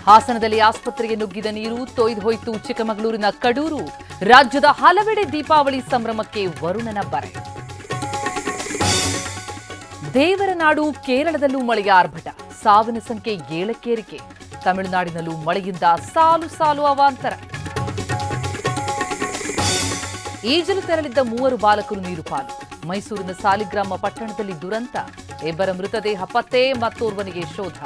ಹಾಸನದಲ್ಲಿ ಆಸ್ಪತ್ರೆಗೆ ನುಗ್ಗಿದ ನೀರು ತೊಯ್ದು ಹೋಯಿತು ಚಿಕ್ಕಮಗಳೂರಿನ ಕಡೂರು. ರಾಜ್ಯದ ಹಲವೆಡೆ ದೀಪಾವಳಿ ಸಂಭ್ರಮಕ್ಕೆ ವರುಣನ ಬರೆ. ದೇವರ ನಾಡು ಕೇರಳದಲ್ಲೂ ಮಳೆಯ ಆರ್ಭಟ. ಸಾವಿನ ಸಂಖ್ಯೆ 7ಕ್ಕೆ ಏರಿಕೆ. ತಮಿಳುನಾಡಿನಲ್ಲೂ ಮಳೆಯಿಂದ ಸಾಲು ಸಾಲು ಅವಾಂತರ. ಈಜಲು ತೆರಳಿದ್ದ 3 ಬಾಲಕರು ನೀರು ಪಾಲು. ಮೈಸೂರಿನ ಸಾಲಿಗ್ರಾಮ ಪಟ್ಟಣದಲ್ಲಿ ದುರಂತ. 2 ಮೃತದೇಹ ಪತ್ತೆ, ಮತ್ತೋರ್ವನಿಗೆ ಶೋಧ.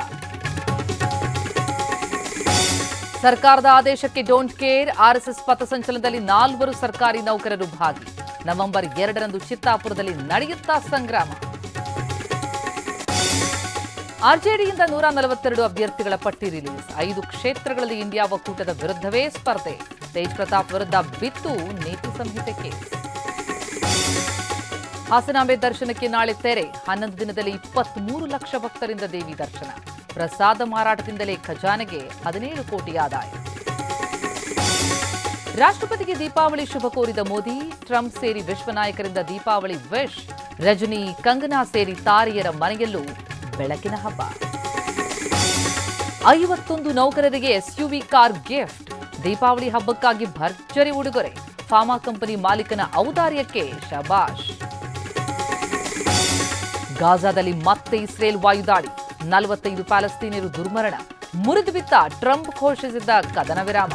ಸರ್ಕಾರದ ಆದೇಶಕ್ಕೆ ಡೋಂಟ್ ಕೇರ್. ಆರ್ಎಸ್ಎಸ್ ಪಥಸಂಚಲನದಲ್ಲಿ 4 ಸರ್ಕಾರಿ ನೌಕರರು ಭಾಗಿ. ನವೆಂಬರ್ 2ರಂದು ಚಿತ್ತಾಪುರದಲ್ಲಿ ನಡೆಯುತ್ತಾ ಸಂಗ್ರಾಮ. ಆರ್ಜೆಡಿಯಿಂದ 142 ಅಭ್ಯರ್ಥಿಗಳ ಪಟ್ಟಿ ರಿಲೀಸ್. 5 ಕ್ಷೇತ್ರಗಳಲ್ಲಿ ಇಂಡಿಯಾ ಒಕ್ಕೂಟದ ವಿರುದ್ಧವೇ ಸ್ಪರ್ಧೆ. ತೇಜ್ ಪ್ರತಾಪ್ ವಿರುದ್ಧ ಬಿತ್ತು ನೀತಿ ಸಂಹಿತೆ ಕೇಸ್. ಹಾಸನಾಂಬೆ ದರ್ಶನಕ್ಕೆ ನಾಳೆ ತೆರೆ. 11 ದಿನದಲ್ಲಿ 23 ಲಕ್ಷ ಭಕ್ತರಿಂದ ದೇವಿ ದರ್ಶನ. ಪ್ರಸಾದ ಮಾರಾಟದಿಂದಲೇ ಖಜಾನೆಗೆ 17 ಕೋಟಿ ಆದಾಯ. ರಾಷ್ಟ್ರಪತಿಗೆ ದೀಪಾವಳಿ ಶುಭ ಕೋರಿದ ಮೋದಿ. ಟ್ರಂಪ್ ಸೇರಿ ವಿಶ್ವ ನಾಯಕರಿಂದ ದೀಪಾವಳಿ ವಿಶ್. ರಜನಿ, ಕಂಗನಾ ಸೇರಿ ತಾರೆಯರ ಮನೆಯಲ್ಲೂ ಬೆಳಕಿನ ಹಬ್ಬ. 51 ನೌಕರರಿಗೆ ಎಸ್ಯುವಿ ಕಾರ್ ಗಿಫ್ಟ್. ದೀಪಾವಳಿ ಹಬ್ಬಕ್ಕಾಗಿ ಭರ್ಜರಿ ಉಡುಗೊರೆ. ಫಾರ್ಮಾ ಕಂಪನಿ ಮಾಲೀಕನ ಔದಾರ್ಯಕ್ಕೆ ಶಬಾಷ್. ಗಾಜಾದಲ್ಲಿ ಮತ್ತೆ ಇಸ್ರೇಲ್ ವಾಯುದಾಳಿ. 45 ಪ್ಯಾಲೆಸ್ತೀನಿಯರು ದುರ್ಮರಣ. ಮುರಿದು ಬಿತ್ತ ಟ್ರಂಪ್ ಘೋಷಿಸಿದ್ದ ಕದನ ವಿರಾಮ.